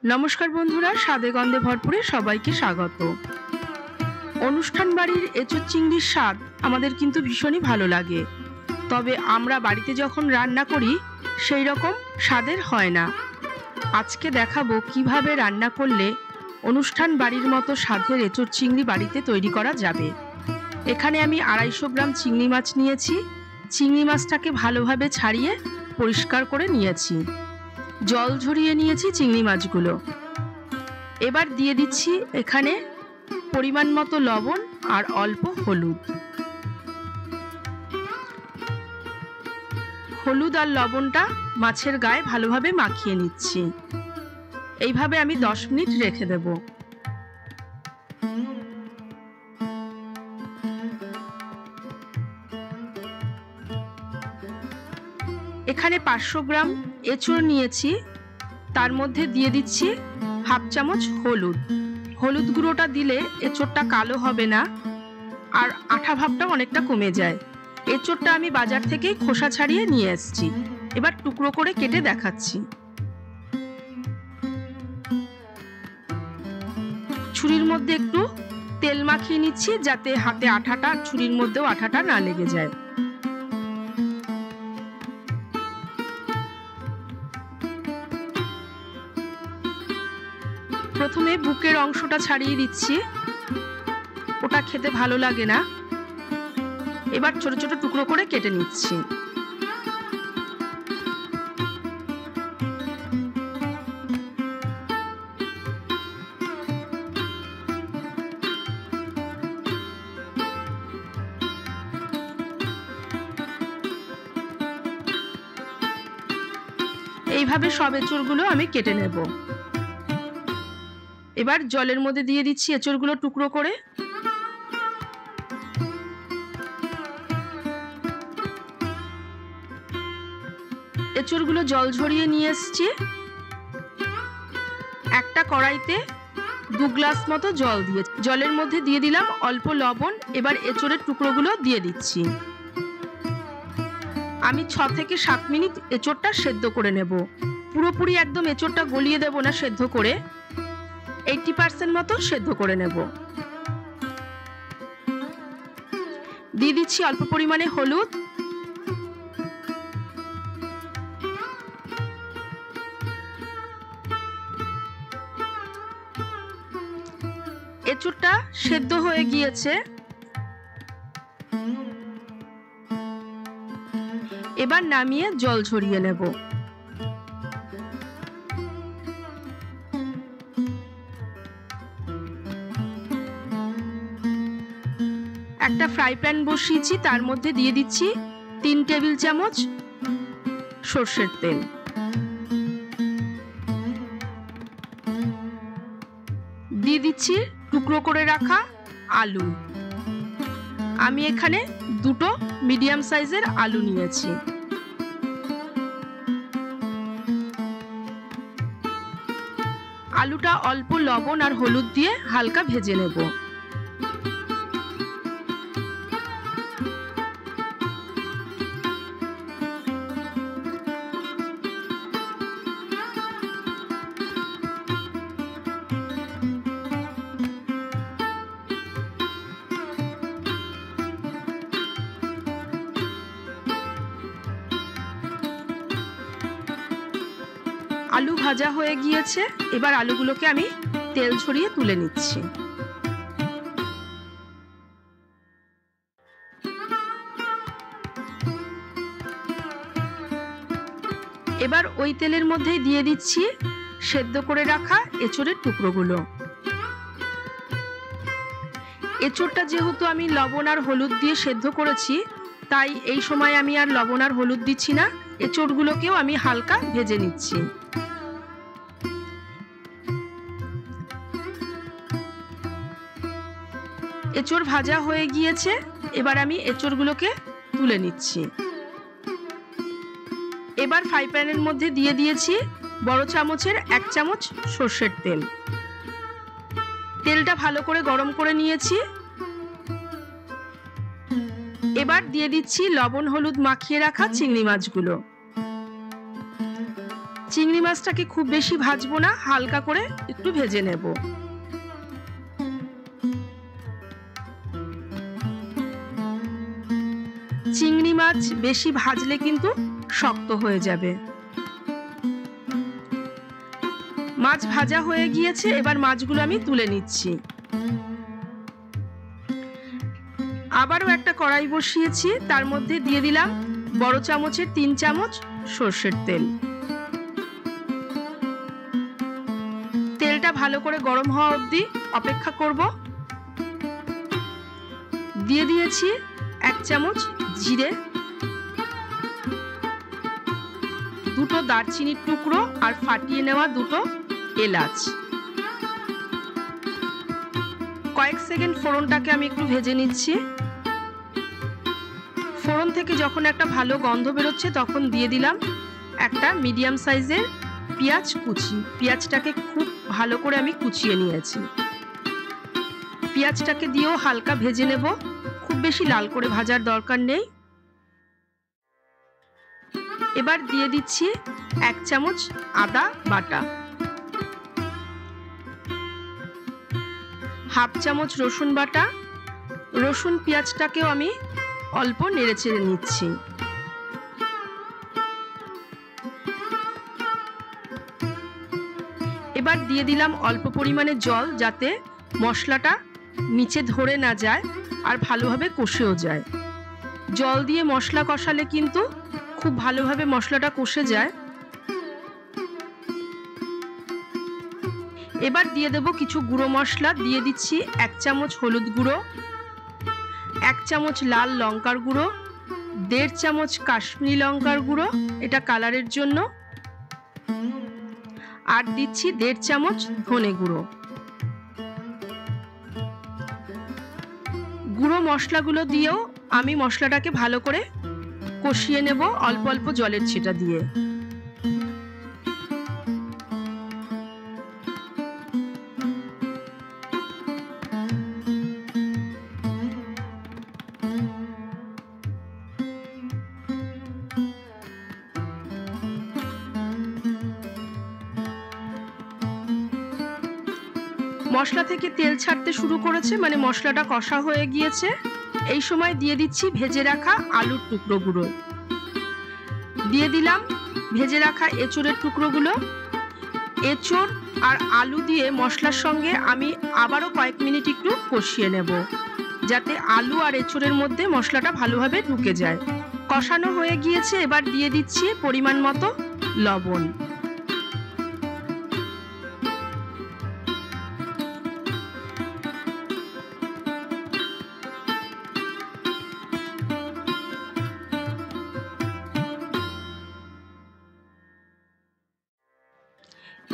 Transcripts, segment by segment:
नमस्कार बंधुरा स्वादे गंधे भरपुरे सबाइके स्वागत। अनुष्ठान बाड़ीर एचोर चिंगड़िर स्वाद आमादेर किन्तु भीषणই भालो लागे, तबे आमरा बाड़ीते जखन रान्ना करी सेई रकम स्वादेर हय ना। आजके देखाबो किभाबे रान्ना करले अनुष्ठान बाड़ीर मतो स्वादेर एचोर चिंगड़ी बाड़ीते तैरी करा जाबे। एखाने आमी 250 ग्राम चिंगड़ी माछ नियेछि। चिंगड़ी माछटाके भालोभाबे छाड़िये परिष्कार करे नियेछि, जल झरिए नियेछि चिंगड़ी माछगुलो। एबार दिए दिচ্ছি एखाने परिमाण मतो लवण और अल्प हलुद। हलुद और लवणटा माछेर गाয়ে ভালোভাবে মাখিয়ে নিচ্ছি। এইভাবে আমি 10 মিনিট রেখে দেব। এখানে 500 গ্রাম এঁচড় নিয়েছি, তার মধ্যে দিয়ে দিচ্ছি হাফ চামচ হলুদ। হলুদ গুঁড়োটা দিলে এঁচড়টা কালো হবে না আর আঠা ভাবটা অনেকটা কমে যায়। এঁচড়টা আমি বাজার থেকেই খোসা ছাড়িয়ে নিয়ে এসেছি। এবার টুকরো করে কেটে দেখাচ্ছি। ছুরির মধ্যে একটু তেল মাখিয়ে নিচ্ছি যাতে হাতে আঠাটা ছুরির মধ্যেও আঠাটা না লেগে যায়। প্রথমে বুকের অংশটা ছাড়িয়ে দিচ্ছি, ওটা খেতে ভালো লাগে না। এবার ছোট ছোট টুকরো করে কেটে নিচ্ছি। এইভাবে সব এঁচড়গুলো আমি কেটে নেব। এবার জলের মধ্যে দিয়ে দিচ্ছি এঁচড়গুলো টুকরো করে। এঁচড়গুলো জল ঝরিয়ে নিয়ে এসেছি। একটা কড়াইতে 2 গ্লাস মতো জল দিয়ে জলের মধ্যে দিয়ে দিলাম অল্প লবণ। এবার এঁচড়ের টুকরোগুলো দিয়ে দিচ্ছি। আমি 6 থেকে 7 মিনিট এঁচড়টা সেদ্ধ করে নেব। পুরোপুরি একদম এঁচড়টা গলিয়ে দেব না, সেদ্ধ করে 80% মতো সেদ্ধ করে নেব। দিয়ে দিচ্ছি অল্প পরিমাণে হলুদ, এঁচড়টা সেদ্ধ হয়ে গিয়েছে। এবার নামিয়ে জল ঝরিয়ে নেব। একটা ফ্রাই প্যান বসিয়েছি, তার মধ্যে দিয়ে দিচ্ছি 3 টেবিল চামচ সরষের তেল। দিয়ে দিচ্ছি টুকরো করে রাখা আলু। আমি এখানে 2টো মিডিয়াম সাইজের আলু নিয়েছি। আলুটা অল্প লবণ আর হলুদ দিয়ে হালকা ভেজে নেব। আলু ভাজা হয়ে গিয়েছে। এবার আলুগুলোকে আমি তেল ছড়িয়ে তুলে নিচ্ছি। এবার ওই তেলের মধ্যেই দিয়ে দিচ্ছি সেদ্ধ করে রাখা এঁচড়ের টুকরোগুলো। এঁচড়টা যেহেতু আমি লবণ আর হলুদ দিয়ে সেদ্ধ করেছি, তাই এই সময় আমি আর লবণ আর হলুদ দিচ্ছি না। এঁচড়গুলোকেও আমি হালকা ভেজে নিচ্ছি। এঁচড় ভাজা হয়ে গিয়েছে। এবার আমি এঁচড়গুলোকে তুলে নিচ্ছি। এবার ফ্রাই প্যানের মধ্যে দিয়ে দিয়েছি বড় চামচের 1 চামচ সরষের তেল। তেলটা ভালো করে গরম করে নিয়েছি। এবার দিয়ে দিচ্ছি লবণ হলুদ মাখিয়ে রাখা চিংড়ি মাছগুলো। চিংড়ি মাছটাকে খুব বেশি ভাজবো না, হালকা করে একটু ভেজে নেব। চিংড়ি মাছ বেশি ভাজলে কিন্তু শক্ত হয়ে যাবে। মাছ ভাজা হয়ে গিয়েছে, এবার মাছগুলো আমি তুলে নিচ্ছি। আবারও একটা কড়াই বসিয়েছি, তার মধ্যে দিয়ে দিলাম বড় চামচের 3 চামচ সরষের তেল। তেলটা ভালো করে গরম হওয়া অবধি অপেক্ষা করব। দিয়ে দিয়েছি 1 চামচ জিরে, 2টো দারচিনির টুকরো আর ফাটিয়ে নেওয়া 2টো এলাচ। কয়েক সেকেন্ড ফোড়নটাকে আমি একটু ভেজে নিচ্ছি। ফোড়ন থেকে যখন একটা ভালো গন্ধ বেরোচ্ছে তখন দিয়ে দিলাম একটা মিডিয়াম সাইজের পেঁয়াজ কুচি। পেঁয়াজটাকে খুব ভালো করে আমি কুচিয়ে নিয়েছি। পেঁয়াজটাকে দিয়েও হালকা ভেজে নেব, খুব বেশি লাল করে ভাজার দরকার নেই। এবার দিয়ে দিচ্ছি 1 চামচ আদা বাটা, 1/2 চামচ রসুন বাটা। রসুন পেঁয়াজটাকেও আমি অল্প নেড়েচেড়ে নিচ্ছি। এবার দিয়ে দিলাম অল্প পরিমাণে জল, যাতে মশলাটা নিচে ধরে না যায় আর ভালোভাবে কষেও যায়। জল দিয়ে মশলা কষালে কিন্তু খুব ভালোভাবে মশলাটা কষে যায়। এবার দিয়ে দেব কিছু গুঁড়ো মশলা। দিয়ে দিচ্ছি 1 চামচ হলুদ গুঁড়ো, 1 চামচ লাল লঙ্কার গুঁড়ো, 1.5 চামচ কাশ্মীরি লঙ্কার গুঁড়ো, এটা কালারের জন্য, আর দিচ্ছি 1.5 চামচ ধনে গুঁড়ো। গুঁড়ো মশলাগুলো দিয়েও আমি মশলাটাকে ভালো করে কষিয়ে নেব অল্প অল্প জলের ছিটা দিয়ে। মশলা থেকে তেল ছাড়তে শুরু করেছে, মানে মশলাটা কষা হয়ে গিয়েছে। এই সময় দিয়ে দিচ্ছি ভেজে রাখা আলুর টুকরোগুলো, দিয়ে দিলাম ভেজে রাখা এঁচোড়ের টুকরোগুলো। এঁচোড় আর আলু দিয়ে মশলার সঙ্গে আমি আবারও কয়েক মিনিট একটু কষিয়ে নেব, যাতে আলু আর এঁচোড়ের মধ্যে মশলাটা ভালোভাবে ঢুকে যায়। কষানো হয়ে গিয়েছে, এবার দিয়ে দিচ্ছি পরিমাণ মতো লবণ।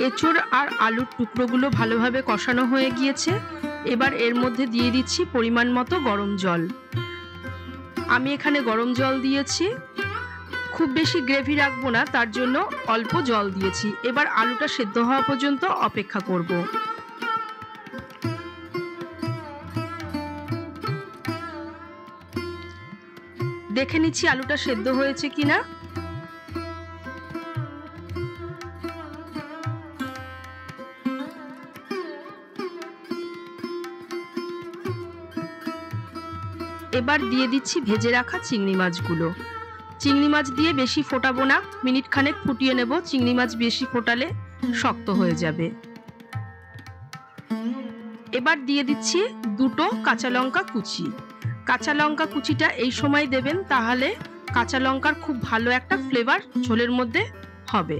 এঁচোড় আর আলুর টুকরোগুলো ভালোভাবে কষানো হয়ে গিয়েছে। এবার এর মধ্যে দিয়ে দিচ্ছি পরিমাণ মতো গরম জল। আমি এখানে গরম জল দিয়েছি, খুব বেশি গ্রেভি রাখবো না, তার জন্য অল্প জল দিয়েছি। এবার আলুটা সেদ্ধ হওয়া পর্যন্ত অপেক্ষা করব। দেখে নিচ্ছি আলুটা সেদ্ধ হয়েছে কিনা। এবার দিয়ে দিচ্ছি ভেজে রাখা চিংড়ি মাছগুলো। চিংড়ি মাছ দিয়ে বেশি ফোটাবো না, মিনিট খানেক ফুটিয়ে নেব। চিংড়ি মাছ বেশি ফোটালে শক্ত হয়ে যাবে। এবার দিয়ে দিচ্ছি 2টো কাঁচা লঙ্কা কুচি। কাঁচা লঙ্কা কুচিটা এই সময় দেবেন, তাহলে কাঁচা লঙ্কার খুব ভালো একটা ফ্লেভার ঝোলের মধ্যে হবে।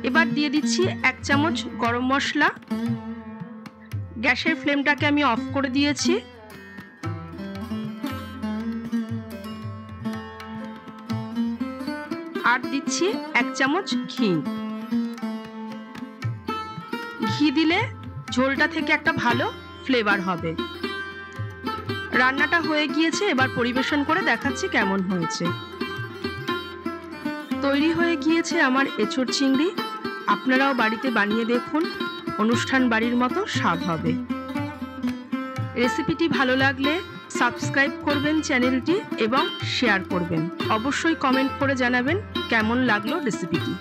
এবার দিয়ে দিচ্ছি 1 চামচ গরম মশলা। গ্যাসের ফ্লেমটাকে আমি অফ করে দিয়েছি। আর দিচ্ছি 1 চামচ ঘি। ঘি দিলে ঝোলটা থেকে একটা ভালো ফ্লেভার হবে। রান্নাটা হয়ে গিয়েছে, এবার পরিবেশন করে দেখাচ্ছি কেমন হয়েছে। তৈরি হয়ে গিয়েছে আমার এঁচোড় চিংড়ি। আপনারাও বাড়িতে বানিয়ে দেখুন, অনুষ্ঠান বাড়ির মতো স্বাদ হবে। রেসিপিটি ভালো লাগলে সাবস্ক্রাইব করবেন চ্যানেলটি এবং শেয়ার করবেন। অবশ্যই কমেন্ট করে জানাবেন কেমন লাগলো রেসিপিটি।